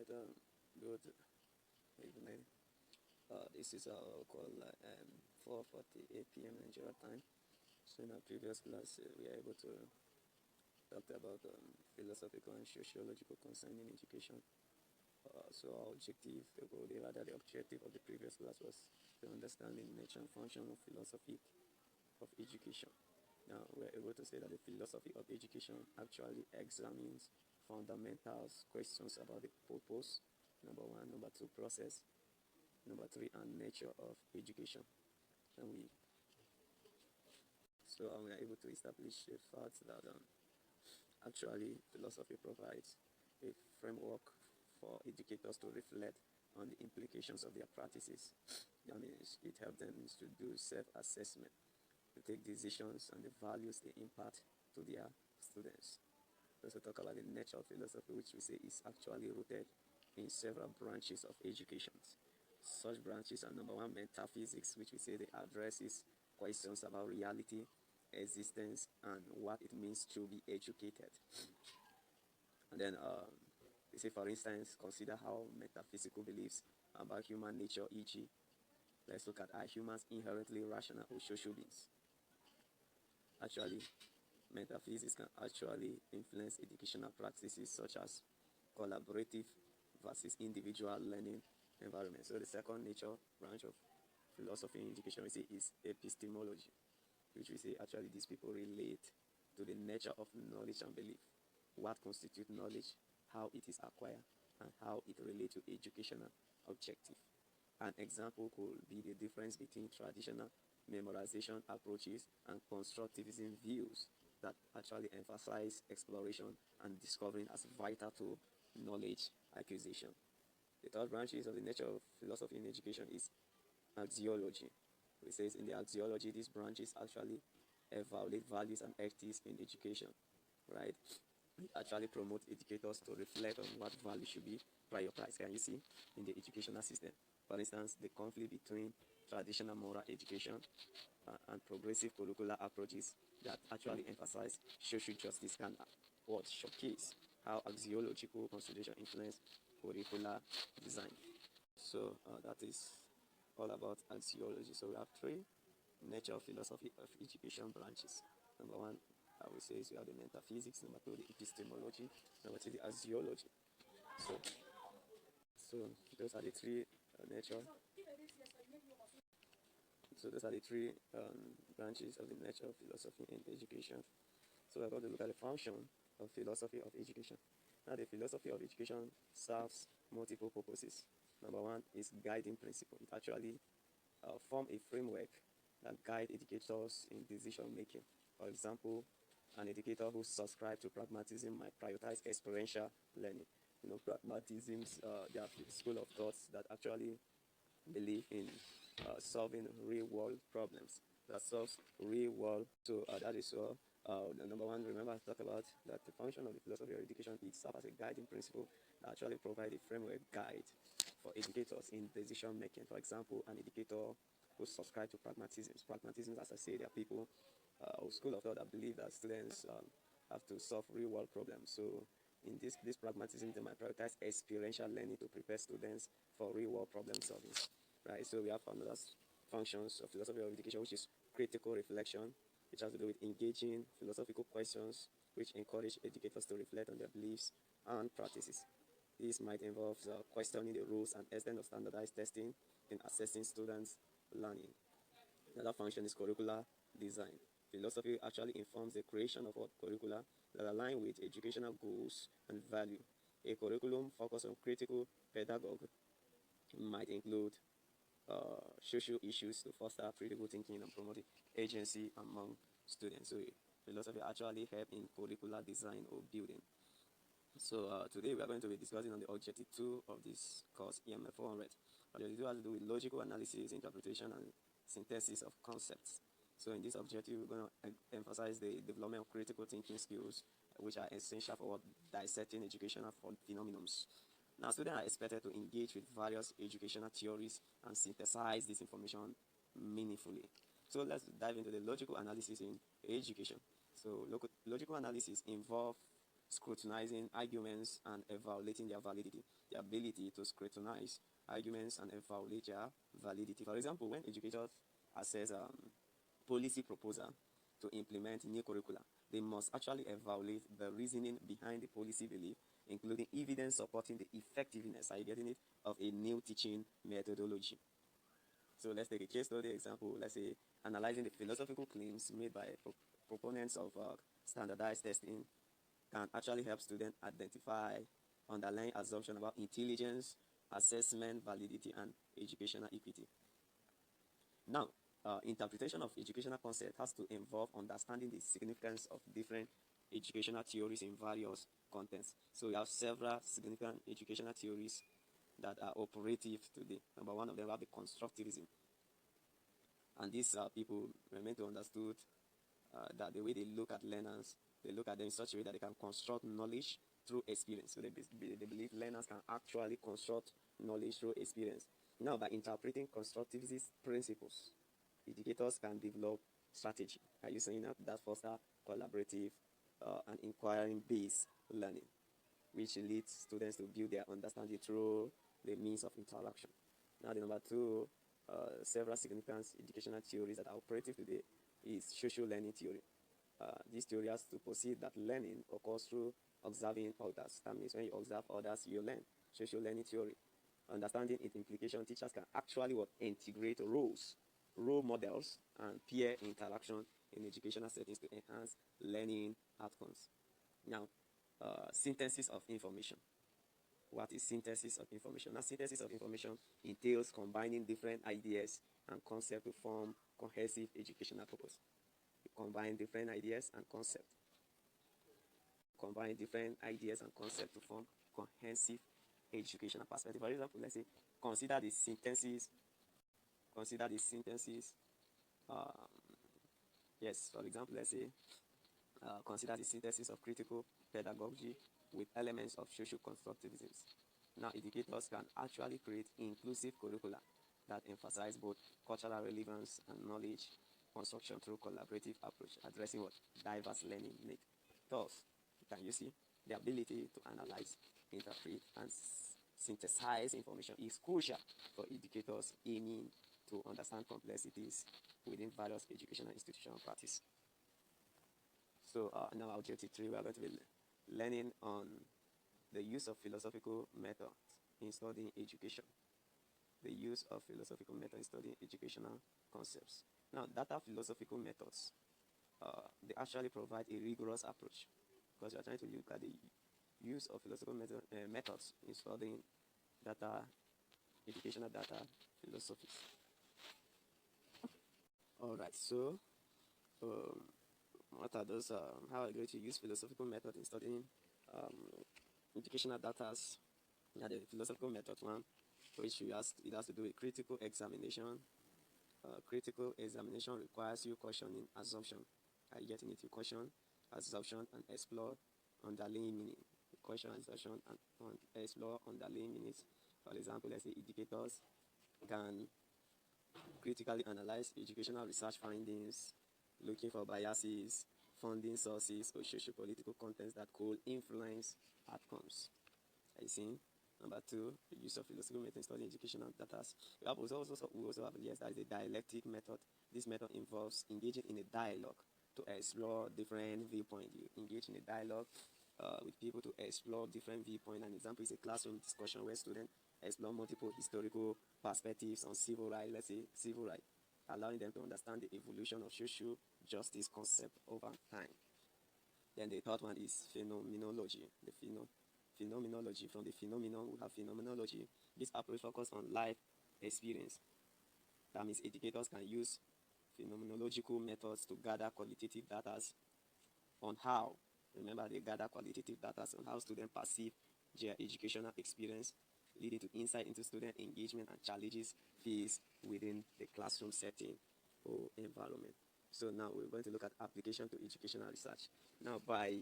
Alright, good evening. This is our call 4:48 p.m. Nigeria time. So in our previous class, we are able to talk about philosophical and sociological concerning education. So our objective, rather the objective of the previous class was to understand the nature and function of philosophy of education. Now we are able to say that the philosophy of education actually examines fundamentals questions about the purpose, number one, number two, process, number three, and nature of education. And we are able to establish the fact that actually philosophy provides a framework for educators to reflect on the implications of their practices. That means it helps them to do self-assessment, to take decisions on the values they impart to their students. We also talk about the nature of philosophy, which we say is actually rooted in several branches of education. Such branches are number one, metaphysics, which we say they addresses questions about reality, existence, and what it means to be educated. And then we say, for instance, consider how metaphysical beliefs about human nature, e.g., let's look at are humans inherently rational or social beings? Actually, metaphysics can actually influence educational practices such as collaborative versus individual learning environment. So the second nature branch of philosophy in education we say is epistemology, which we say actually these people relate to the nature of knowledge and belief, what constitutes knowledge, how it is acquired, and how it relates to educational objective. An example could be the difference between traditional memorization approaches and constructivism views that actually emphasize exploration and discovering as vital to knowledge acquisition. The third branches of the nature of philosophy in education is axiology. It says in the axiology, these branches actually evaluate values and ethics in education, right? It actually promotes educators to reflect on what values should be prioritized. Can you see in the educational system? For instance, the conflict between traditional moral education and progressive curricular approaches that actually emphasize social justice can showcase how axiological consideration influence curricular design. So that is all about axiology. So we have three nature of philosophy of education branches. Number one, I would say is we have the metaphysics. Number two, the epistemology. Number three, the axiology. So those are the three nature. So those are the three branches of the nature of philosophy in education. So we're going to look at the function of philosophy of education. Now the philosophy of education serves multiple purposes. Number one is guiding principle. It actually form a framework that guide educators in decision making. For example, an educator who subscribes to pragmatism might prioritize experiential learning. You know, pragmatisms, they are school of thoughts that actually believe in solving real-world problems. That solves real-world. So that is the number one. Remember, I talked about that the function of the philosophy of education is serve as a guiding principle that actually provide a framework guide for educators in decision making. For example, an educator who subscribe to pragmatism. Pragmatism, as I say, there are people school of thought that believe that students have to solve real-world problems. So in this pragmatism, they might prioritize experiential learning to prepare students for real-world problem solving. Right. So we have another functions of philosophy of education, which is critical reflection, which has to do with engaging philosophical questions, which encourage educators to reflect on their beliefs and practices. This might involve questioning the rules and extent of standardized testing in assessing students' learning. Another function is curricular design. Philosophy actually informs the creation of curricula that align with educational goals and value. A curriculum focused on critical pedagogy might include social issues to foster critical thinking and promote agency among students. So philosophy actually help in curricular design or building. So today we are going to be discussing on the objective 2 of this course, EMF 400. Objective 2 has to do with logical analysis, interpretation, and synthesis of concepts. So in this objective, we're going to emphasize the development of critical thinking skills, which are essential for dissecting educational phenomena. Now, students are expected to engage with various educational theories and synthesize this information meaningfully. So let's dive into the logical analysis in education. So logical analysis involves scrutinizing arguments and evaluating their validity. The ability to scrutinize arguments and evaluate their validity. For example, when educators assess policy proposal to implement new curricula, they must actually evaluate the reasoning behind the policy belief, including evidence supporting the effectiveness, are you getting it, of a new teaching methodology. So let's take a case study example. Let's say analyzing the philosophical claims made by proponents of standardized testing can actually help students identify underlying assumptions about intelligence, assessment, validity, and educational equity. Now, interpretation of educational concept has to involve understanding the significance of different educational theories in various contexts. So we have several significant educational theories that are operative today. Number one of them have the constructivism. And these people were meant to understood that the way they look at learners, they look at them in such a way that they can construct knowledge through experience. So they believe learners can actually construct knowledge through experience. Now, by interpreting constructivist principles, educators can develop strategy. Are you saying that foster collaborative and inquiring-based learning, which leads students to build their understanding through the means of interaction. Now, the number two, several significant educational theories that are operative today is social learning theory. This theory has to posit that learning occurs through observing others. That means when you observe others, you learn. Social learning theory. Understanding its implication, teachers can actually integrate role models, and peer interaction in educational settings to enhance learning outcomes. Now, synthesis of information. What is synthesis of information? Now, synthesis of information entails combining different ideas and concepts to form cohesive educational purpose. You combine different ideas and concepts. Combine different ideas and concepts to form cohesive educational perspective. For example, let's say consider the synthesis. Yes, for example, let's say consider the synthesis of critical pedagogy with elements of social constructivism. Now, educators can actually create inclusive curricula that emphasize both cultural relevance and knowledge construction through collaborative approach, addressing what diverse learning need. Thus, can you see the ability to analyze, interpret, and synthesize information is crucial for educators aiming to understand complexities within various educational institutional practice. So now objective 3, we are going to be learning on the use of philosophical methods in studying education. The use of philosophical methods in studying educational concepts. Now, data philosophical methods, they actually provide a rigorous approach because we are trying to look at the use of philosophical methods in studying educational data philosophy. All right, so what are those? How are you going to use philosophical method in studying educational data? Now, the philosophical method one, which it has to do with critical examination. Critical examination requires you questioning assumption. Are you getting it? You question assumption and explore underlying meaning. You question assumption and explore underlying meanings. For example, let's say educators can critically analyze educational research findings, looking for biases, funding sources, or socio-political contents that could influence outcomes. Are you seeing? Number two, the use of philosophical method in studying educational data. We also have that is a dialectic method. This method involves engaging in a dialogue to explore different viewpoints. You engage in a dialogue with people to explore different viewpoints. An example is a classroom discussion where students explore multiple historical perspectives on civil rights, let's say civil rights, allowing them to understand the evolution of social justice concept over time. Then the third one is phenomenology. Phenomenology. From the phenomenon, we have phenomenology. This approach focuses on life experience. That means educators can use phenomenological methods to gather qualitative data on how, remember they gather qualitative data on how students perceive their educational experience, leading to insight into student engagement and challenges faced within the classroom setting or environment. So now we're going to look at application to educational research. Now, by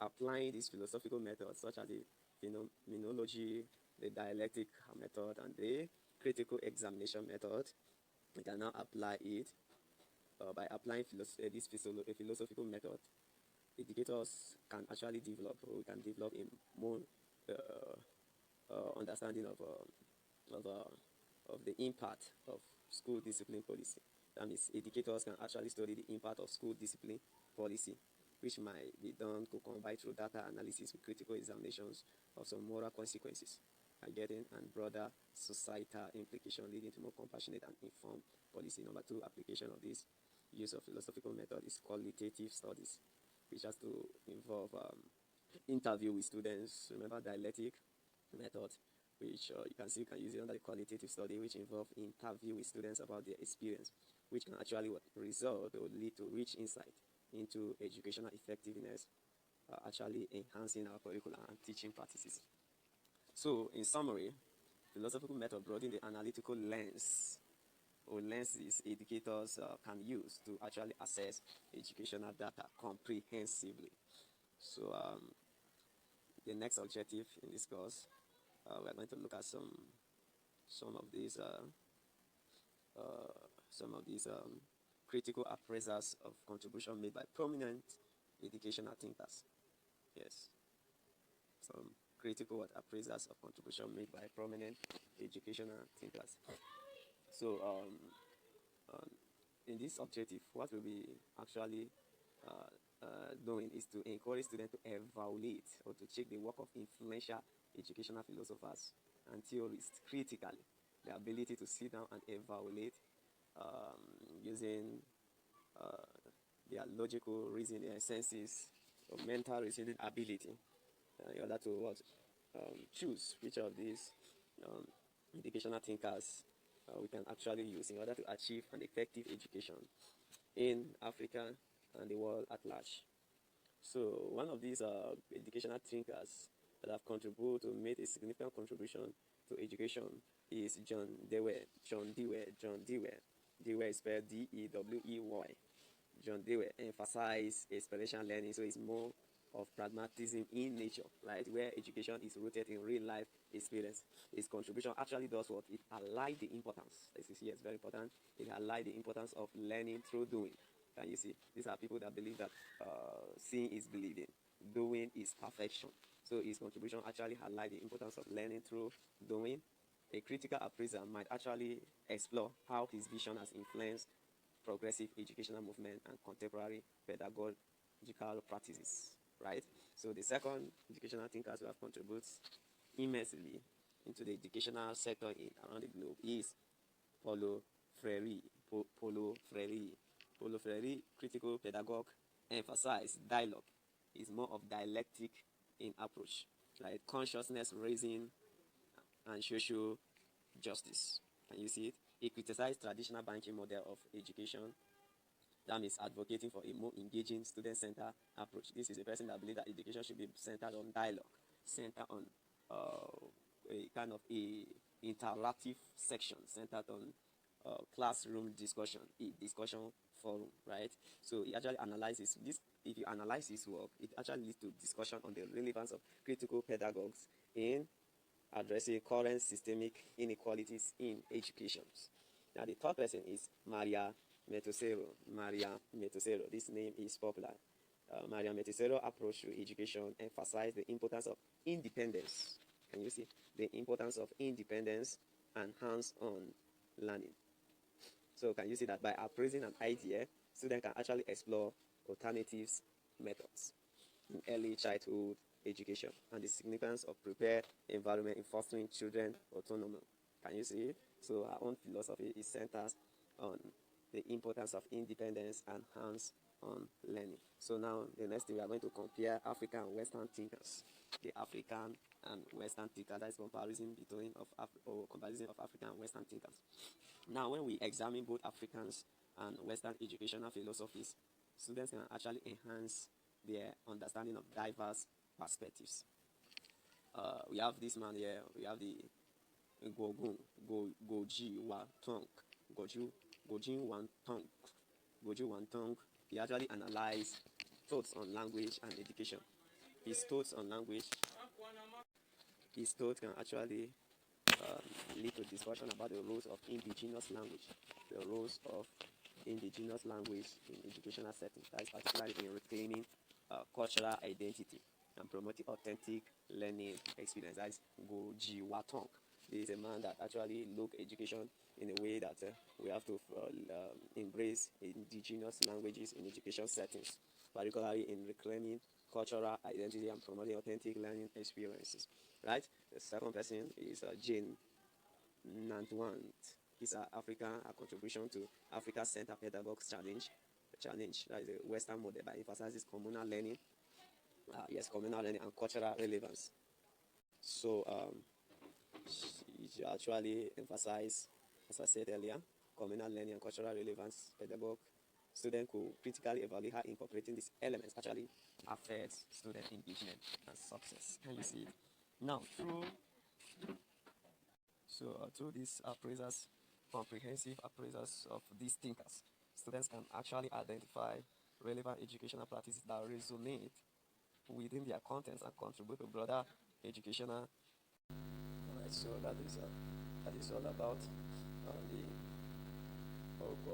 applying these philosophical methods such as the phenomenology, the dialectic method, and the critical examination method, we can now apply it by applying this philosophical method. educators can actually develop, or we can develop a more understanding of, the impact of school discipline policy. That means educators can actually study the impact of school discipline policy, which might be done to combine through data analysis with critical examinations of some moral consequences, getting and broader societal implication, leading to more compassionate and informed policy. Number two, application of this use of philosophical method is qualitative studies, which has to involve interview with students. Remember dialectic method, which you can see you can use it under the qualitative study, which involve interview with students about their experience, which can actually result or lead to rich insight into educational effectiveness, actually enhancing our curriculum and teaching practices. So, in summary, philosophical method broaden the analytical lens or lenses educators can use to actually assess educational data comprehensively. So, the next objective in this course, we are going to look at some of these critical appraisals of contribution made by prominent educational thinkers. Yes, some critical appraisals of contribution made by prominent educational thinkers. So, um, in this objective, what we'll be actually doing is to encourage students to evaluate or to check the work of influential educational philosophers and theorists critically. The ability to sit down and evaluate using uh, their logical reasoning senses or mental reasoning ability in order to what choose which of these um, educational thinkers we can actually use in order to achieve an effective education in Africa and the world at large. So one of these educational thinkers that have contributed to made a significant contribution to education is John Dewey. John Dewey. John Dewey. Dewey is spelled Dewey. John Dewey emphasized experiential learning, so it's more of pragmatism in nature, right? Where education is rooted in real life experience. His contribution actually does what? It highlights the importance. This is here, it's very important. It highlights the importance of learning through doing. Can you see? These are people that believe that seeing is believing, doing is perfection. So his contribution actually highlights the importance of learning through doing. A critical appraiser might actually explore how his vision has influenced progressive educational movement and contemporary pedagogical practices, right? So the second educational thinkers who have contributed immensely into the educational sector around the globe is Paulo Freire. Paulo Freire. Paulo Freire, critical pedagogue, emphasized dialogue is more of dialectic in approach, like consciousness raising and social justice. Can you see it? He criticized traditional banking model of education, that means advocating for a more engaging student-centered approach. This is a person that believes that education should be centered on dialogue, centered on a kind of a interactive section, centered on classroom discussion, a discussion forum, right? So he actually analyzes this. If you analyze his work, it actually leads to discussion on the relevance of critical pedagogues in addressing current systemic inequalities in education. Now, the third person is Maria Metosero. Maria Metosero. This name is popular. Maria Metosero approach to education emphasized the importance of independence. Can you see? The importance of independence and hands-on learning. So can you see that by appraising an idea, students can actually explore alternatives methods in early childhood education and the significance of prepared environment in fostering children autonomy. Can you see? So our own philosophy is centered on the importance of independence and hands-on learning. So now the next thing we are going to compare African and Western thinkers. The African and Western thinkers, that is comparison between comparison of African and Western thinkers. Now when we examine both Africans and Western educational philosophies, students can actually enhance their understanding of diverse perspectives. We have this man here, we have the Goji Wantong. Goji Wantong. He actually analyzed thoughts on language and education. His thoughts on language, his thoughts can actually lead to discussion about the roles of indigenous language, the roles of indigenous language in educational settings. That is particularly in reclaiming cultural identity and promoting authentic learning experience. That is Goji Watong. He is a man that actually look education in a way that we have to embrace indigenous languages in education settings, particularly in reclaiming cultural identity and promoting authentic learning experiences. Right? The second person is Jane Nantwant. His African contribution to Africa Center Pedagogues Challenge. That is a Western model that emphasizes communal learning, communal learning and cultural relevance. So she actually emphasize, as I said earlier, communal learning and cultural relevance. Pedagogue student could critically evaluate how incorporating these elements actually affects student engagement and success. Can you see it? Now, through these appraisers, comprehensive appraisers of these thinkers, students can actually identify relevant educational practices that resonate within their contents and contribute to broader educational. Alright, so that is all about the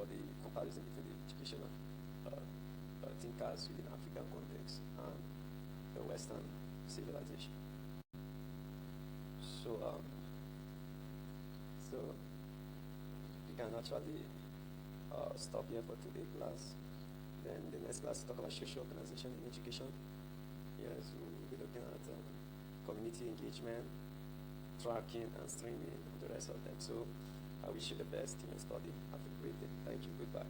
the comparison between the educational thinkers within African context and the Western civilization. So so we can actually stop here for today's class. Then the next class talk about social organization in education. Yes, we'll be looking at community engagement, tracking, and streaming, and the rest of them. So I wish you the best in your study. Have a great day. Thank you. Goodbye.